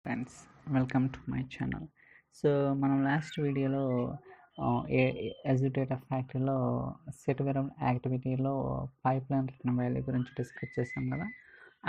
Friends, welcome to my channel. So మనం last వీడియోలో Azure Data Factoryలో సెట్ వేరియబుల్ యాక్టివిటీలో పైప్లైన్ రిటర్న్ వాల్యూ గురించి డిస్కస్ చేసాం కదా.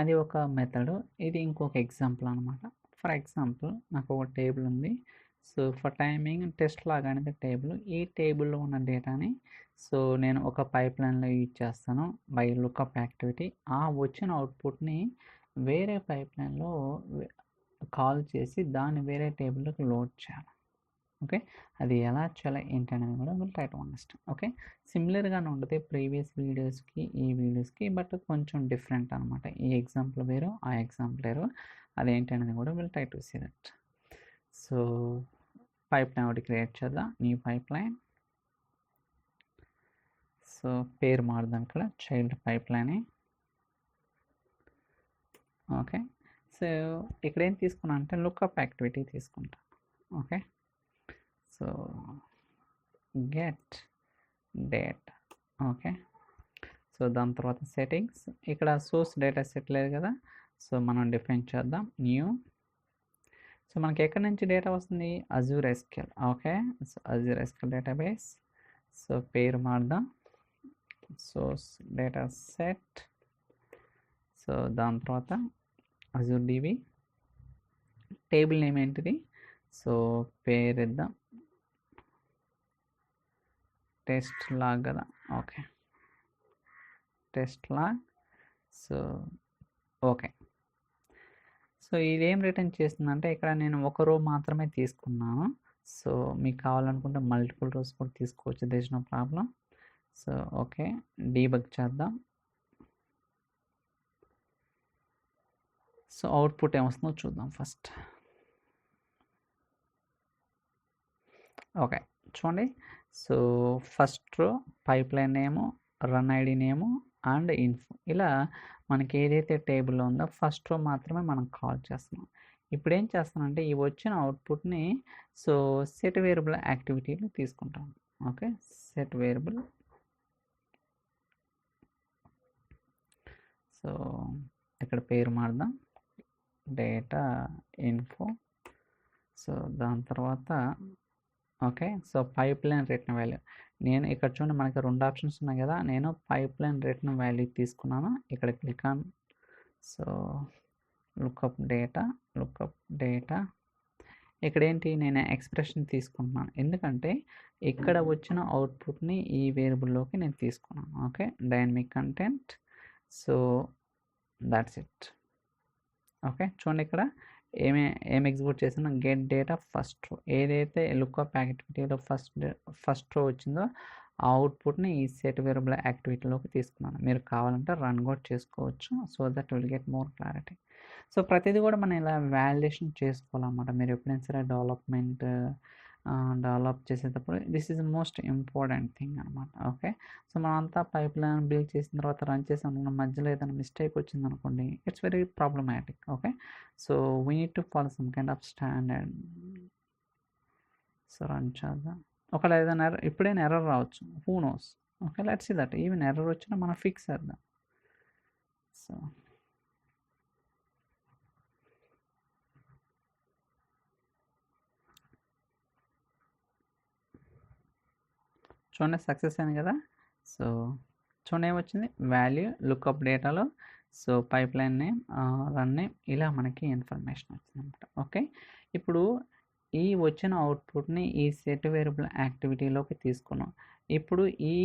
అది ఒక మెథడ్, ఇది ఇంకొక ఎగ్జాంపుల్ అనమాట. ఫర్ ఎగ్జాంపుల్, నాకు ఒక టేబుల్ ఉంది. సో ఫర్ టైమింగ్ టెస్ట్ లాగా అనేది టేబుల్, ఈ టేబుల్లో ఉన్న డేటాని సో నేను ఒక పైప్లైన్లో యూజ్ చేస్తాను బై లుకప్ యాక్టివిటీ. ఆ వచ్చిన అవుట్పుట్ని వేరే పైప్లైన్లో కాల్ చేసి దాన్ని వేరే టేబుల్లోకి లోడ్ చేయాలి. ఓకే, అది ఎలా చేయాలి ఏంటి అనేది కూడా will try to understand. Okay, సిమిలర్గానే ఉంటుంది ప్రీవియస్ వీడియోస్కి ఈ వీడియోస్కి, బట్ కొంచెం డిఫరెంట్ అనమాట. ఈ ఎగ్జాంపుల్ వేరు, ఆ ఎగ్జాంపుల్ వేరు. అదేంటి అనేది కూడా will try to see that. So pipeline ఒకటి క్రియేట్ చేద్దాం, న్యూ పైప్ లైన్. సో పేరు మారుదాం, ఇక్కడ child pipeline. Okay, so ఇక్కడ ఏం తీసుకున్నా అంటే లుకప్ యాక్టివిటీ తీసుకుంటా. Okay, so get date. Okay, so దాని తర్వాత సెట్టింగ్స్, ఇక్కడ సోర్స్ డేటా సెట్ లేదు కదా, సో మనం డిఫైన్ చేద్దాం న్యూ. సో మనకి ఎక్కడి నుంచి డేటా వస్తుంది? Azure SQL. Okay, so Azure SQL database. So పేరు మారుదాం, సోర్స్ డేటా సెట్. సో దాని తర్వాత అజూర్ డిబి. టేబుల్ నేమ్ ఏంటిది? సో పేరు ఇద్దాం టెస్ట్ లాగ్ కదా. Okay, test log. So okay, so ఇదేం రిటర్న్ చేస్తుందంటే, ఇక్కడ నేను ఒక రో మాత్రమే తీసుకున్నాను. సో మీకు కావాలనుకుంటే మల్టిపుల్ రోస్ కూడా తీసుకోవచ్చు, there is no problem. So okay, debug చేద్దాం. సో అవుట్పుట్ ఏమొస్తుందో చూద్దాం ఫస్ట్. ఓకే, చూడండి. So first row pipeline name, run ID name and info, ఇలా మనకి ఏదైతే టేబుల్లో ఉందో ఫస్ట్ రో మాత్రమే మనం కాల్ చేస్తున్నాం. ఇప్పుడు ఏం చేస్తానంటే ఈ వచ్చిన అవుట్పుట్ని సో సెట్ వేరియబుల్ యాక్టివిటీలో తీసుకుంటాం. Okay, set variable. సో ఇక్కడ పేరు మారుదాం డేటా ఇన్ఫో. సో దాని తర్వాత okay, so pipe line return value, నేను ఇక్కడ చూడండి మనకి రెండు ఆప్షన్స్ ఉన్నాయి కదా, నేను పైప్ లైన్ రిటర్న్ వాల్యూ తీసుకున్నాను. ఇక్కడ click on so lookup data, lookup data. ఇక్కడ ఏంటి, నేను ఎక్స్ప్రెషన్ తీసుకుంటున్నాను, ఎందుకంటే ఇక్కడ వచ్చిన అవుట్పుట్ని ఈ వేరియబుల్లోకి నేను తీసుకున్నాను. Okay, dynamic content. So that's it. Okay, చూడండి ఇక్కడ ఏం ఎగ్జిక్యూట్ చేసాను, గెట్ డేటా ఫస్ట్ రో. ఏదైతే లుకప్ యాక్టివిటీలో ఫస్ట్ రో వచ్చిందో ఆ అవుట్పుట్ని ఈ సెట్ వేరియబుల్ యాక్టివిటీలోకి తీసుకున్నాను. మీరు కావాలంటే రన్ కూడా చేసుకోవచ్చు, so that will get more clarity. So ప్రతిదీ కూడా మనం ఇలా వ్యాలిడేషన్ చేసుకోవాలన్నమాట. మీరు ఎప్పుడైనా సరే డెవలప్ చేసేటప్పుడు this is most important thing అనమాట. ఓకే, సో మనం అంతా పైప్ లైన్ బిల్డ్ చేసిన తర్వాత రన్ చేసాం, మధ్యలో ఏదైనా మిస్టేక్ వచ్చింది అనుకోండి, it's very problematic. Okay, so we need to follow some kind of standard. So run చేద్దాం. ఒకవేళ ఏదైనా ఇప్పుడైనా ఎర్రర్ రావచ్చు, who knows. Okay, let's see that. Even error వచ్చినా మనం ఫిక్స్ చేద్దాం. సో చూడండి సక్సెస్ అయింది కదా. సో చూడండి ఏమొచ్చింది, వాల్యూ లుకప్ డేటాలో so pipe line name, run name, ఇలా మనకి ఇన్ఫర్మేషన్ వచ్చింది అనమాట. ఓకే, ఇప్పుడు ఈ వచ్చిన అవుట్పుట్ని ఈ సెట్ వేరియబుల్ యాక్టివిటీలోకి తీసుకున్నాం. ఇప్పుడు ఈ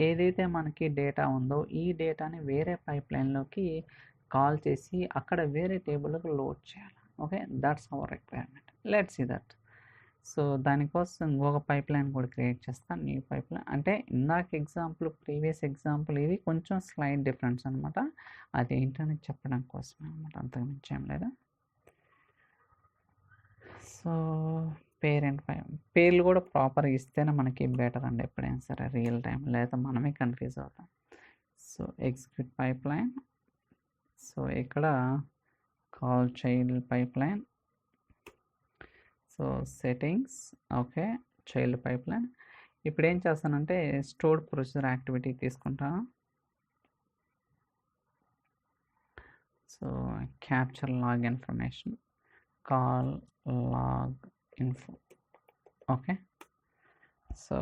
ఏదైతే మనకి డేటా ఉందో ఈ డేటాని వేరే పైప్ లైన్లోకి కాల్ చేసి అక్కడ వేరే టేబుల్లోకి లోడ్ చేయాలి. Okay, that's our requirement. Let's see that. So దానికోసం ఇంకొక పైప్ లైన్ కూడా క్రియేట్ చేస్తాను, న్యూ పైప్ లైన్. అంటే ఇందాక ఎగ్జాంపుల్, ప్రీవియస్ ఎగ్జాంపుల్, ఇది కొంచెం స్లైడ్ డిఫరెన్స్ అనమాట. అది ఏంటని చెప్పడం కోసమే అనమాట, అంతకుమించి ఏం లేదా. సో పేరెంట్ పేర్లు కూడా ప్రాపర్గా ఇస్తేనే మనకి బెటర్ అండి, ఎప్పుడైనా సరే రియల్ టైం, లేదా మనమే కన్ఫ్యూజ్ అవుతాం. So execute pipeline. So ఇక్కడ call child pipeline. So settings, okay, child pipeline. ఇప్పుడు ఏం చేస్తానంటే స్టోర్డ్ ప్రొసీజర్ యాక్టివిటీ తీసుకుంటాను. So capture log information, call log info. Okay, so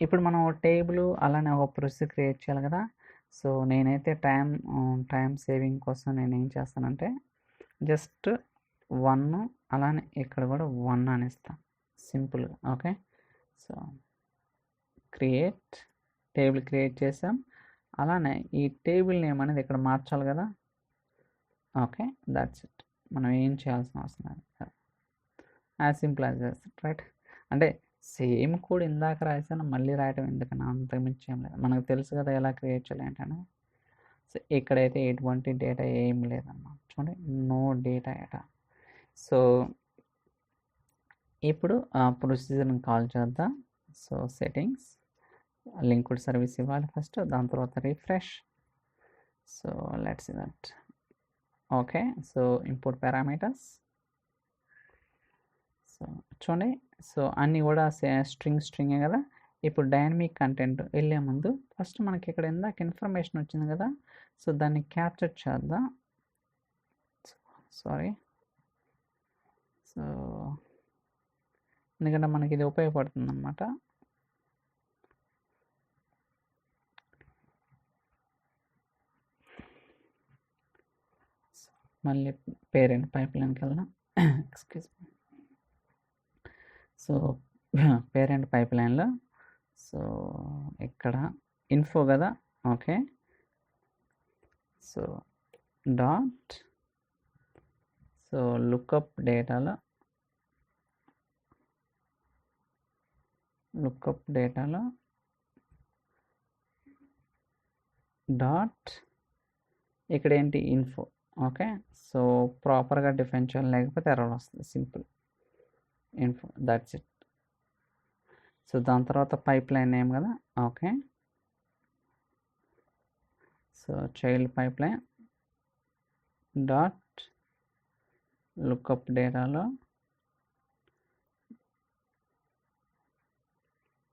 ఇప్పుడు మనం టేబుల్ అలానే ఒక ప్రొసీజర్ క్రియేట్ చేయాలి కదా. సో నేనైతే టైం సేవింగ్ కోసం నేను ఏం చేస్తానంటే జస్ట్ 1 అలానే ఇక్కడ కూడా 1 అని ఇస్తాను సింపుల్గా. ఓకే, సో టేబుల్ క్రియేట్ చేసాం. అలానే ఈ టేబుల్ నేమ్ అనేది ఇక్కడ మార్చాలి కదా. Okay, that's it. మనం ఏం చేయాల్సిన అవసరం లేదు, as simple as that, right. అంటే సేమ్ కోడ్ ఇందాక రాసాను, మళ్ళీ రాయటం ఎందుకన్నా, అంతకుమించి ఏం లేదు. మనకు తెలుసు కదా ఎలా క్రియేట్ చేయాలి ఏంటనే. సో ఇక్కడైతే ఎటువంటి డేటా ఏం లేదమ్మా, చూడండి, నో డేటా ఎటా. సో ఇప్పుడు ఆ ప్రొసీజర్ని కాల్ చేద్దాం. సో సెట్టింగ్స్, లింక్డ్ సర్వీస్ ఇవ్వాలి ఫస్ట్, దాని తర్వాత refresh. So let's that. Okay, so import parameters. So చూడండి, సో అన్నీ కూడా స్ట్రింగే కదా. ఇప్పుడు డైనమిక్ కంటెంట్ వెళ్ళే ముందు ఫస్ట్ మనకి ఇక్కడ ఇందాక ఇన్ఫర్మేషన్ వచ్చింది కదా, సో దాన్ని క్యాప్చర్ చేద్దాం. సారీ, సో ఎందుకంటే మనకి ఇది ఉపయోగపడుతుంది అన్నమాట. మళ్ళీ పేరెంట్ పైప్లైన్కి వెళ్దాం. Excuse me. సో పేరెంట్ పైప్లైన్లో సో ఇక్కడ ఇన్ఫో కదా. Okay, so dot, so lookup డేటాలో డాట్ ఇక్కడ ఏంటి ఇన్ఫో. ఓకే, సో ప్రాపర్గా డిఫైన్ చేయాలి, లేకపోతే ఎర్రర్ వస్తుంది. Simple info, that's it. So దాని తర్వాత పైప్లైన్ నేమ్ కదా. Okay, so child pipeline dot lookup డేటాలో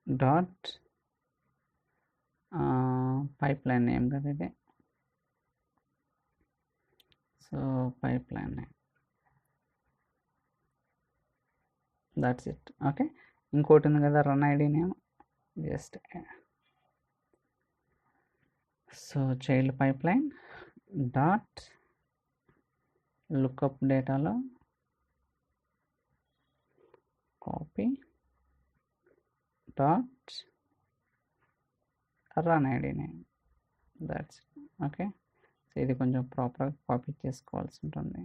డాట్ పైప్లైన్ నేమ్ కదా ఇది. So pipeline name, that's it. Okay, ఇంకోటి ఉంది కదా run ID name, just so child pipeline dot lookup డేటాలో copy dot run ID name, that's it. Okay, so ఇది కొంచెం ప్రాపర్గా కాపీ చేసుకోవాల్సి ఉంటుంది.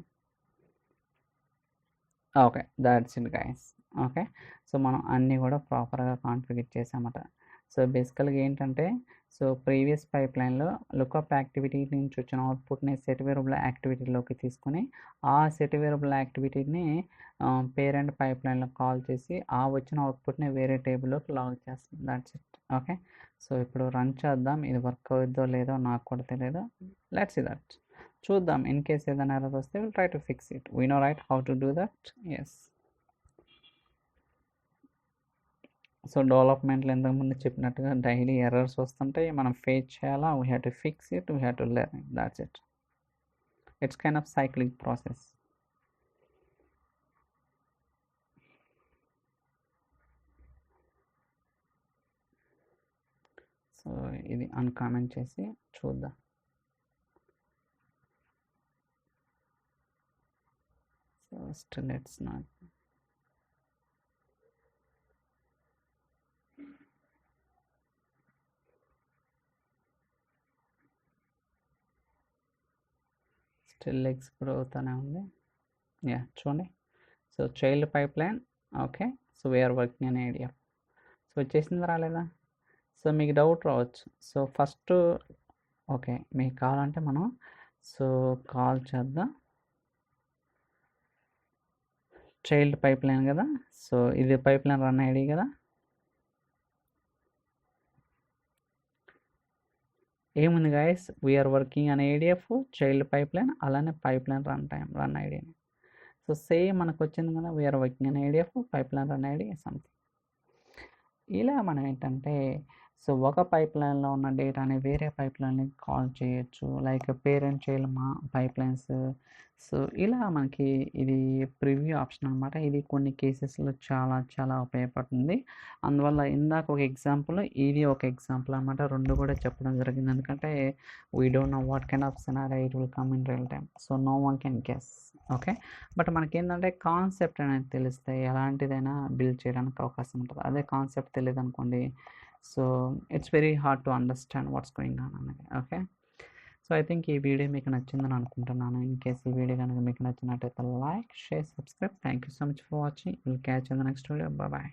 Okay, that's it guys. Okay, so మనం అన్నీ కూడా ప్రాపర్గా కాన్ఫిగర్ చేసామట. సో బేసికల్గా ఏంటంటే, సో ప్రీవియస్ పైప్లైన్లో లుక్అప్ యాక్టివిటీ నుంచి వచ్చిన అవుట్పుట్ని సెట్ వేరియబుల్ యాక్టివిటీలోకి తీసుకుని ఆ సెట్ వేరియబుల్ యాక్టివిటీని పేరెంట్ పైప్లైన్లో కాల్ చేసి ఆ వచ్చిన అవుట్పుట్ని వేరే టేబుల్లోకి లాగ్ చేస్తుంది. That's it. ఓకే, సో ఇప్పుడు రన్ చేద్దాం. ఇది వర్క్ అవుద్దో లేదో నాకు కూడా తెలియదు. Let's see that. చూద్దాం, ఇన్ కేస్ ఏదైనా ఎర్రర్ వస్తే will try to fix it. We know right how to do that. Yes, so డెవలప్మెంట్లో ఇంతకుముందు చెప్పినట్టుగా డైలీ ఎర్రర్స్ వస్తుంటాయి, మనం ఫేస్ చేయాలా, we have to fix it, we have to learn it, that's it. It's kind of cyclic process. So ఇది uncomment చేసి చూద్దాం. So still it's not. Still explore అవుతూనే ఉంది. యా, చూడండి, so child pipeline. Okay, so we're working on idea. So వచ్చేసింది రాలేదా? So మీకు doubt రావచ్చు. సో ఫస్ట్ ఓకే, మీకు కావాలంటే మనం సో కాల్ చేద్దాం. చైల్డ్ పైప్లైన్ కదా, సో ఇది పైప్లైన్ రన్ ఐడి కదా. ఏముంది గైస్, వీఆర్ వర్కింగ్ అనే ఏడిఎఫ్ చైల్డ్ పైప్లైన్, అలానే పైప్లైన్ రన్ ఐడిని. సో సేమ్ మనకు వచ్చింది కదా, వీఆర్ వర్కింగ్ అనే ADF pipeline run ID something. ఇలా మనం ఏంటంటే సో ఒక పైప్లైన్లో ఉన్న డేటాని వేరే పైప్లైన్ని కాల్ చేయొచ్చు, లైక్ పేరెంట్ చైల్డ్ మా పైప్లైన్స్. సో ఇలా మనకి ఇది ప్రివ్యూ ఆప్షన్ అనమాట. ఇది కొన్ని కేసెస్లో చాలా చాలా ఉపయోగపడుతుంది. అందువల్ల ఇందాక ఒక ఎగ్జాంపుల్, ఇది ఒక ఎగ్జాంపుల్ అనమాట. రెండు కూడా చెప్పడం జరిగింది, ఎందుకంటే we don't know what kind of scenario it will come in real time. So no one can guess. Okay, but మనకేంటంటే కాన్సెప్ట్ అనేది తెలిస్తే ఎలాంటిదైనా బిల్డ్ చేయడానికి అవకాశం ఉంటుంది. అదే కాన్సెప్ట్ తెలియదు అనుకోండి, so it's very hard to understand what's going on అనేది. ఓకే, సో ఐ థింక్ ఈ వీడియో మీకు నచ్చిందని అనుకుంటున్నాను. ఇన్ కేస్ ఈ వీడియో కనుక మీకు నచ్చినట్టయితే like, share, subscribe. Thank you so much for watching. Will catch in the next video. Bye.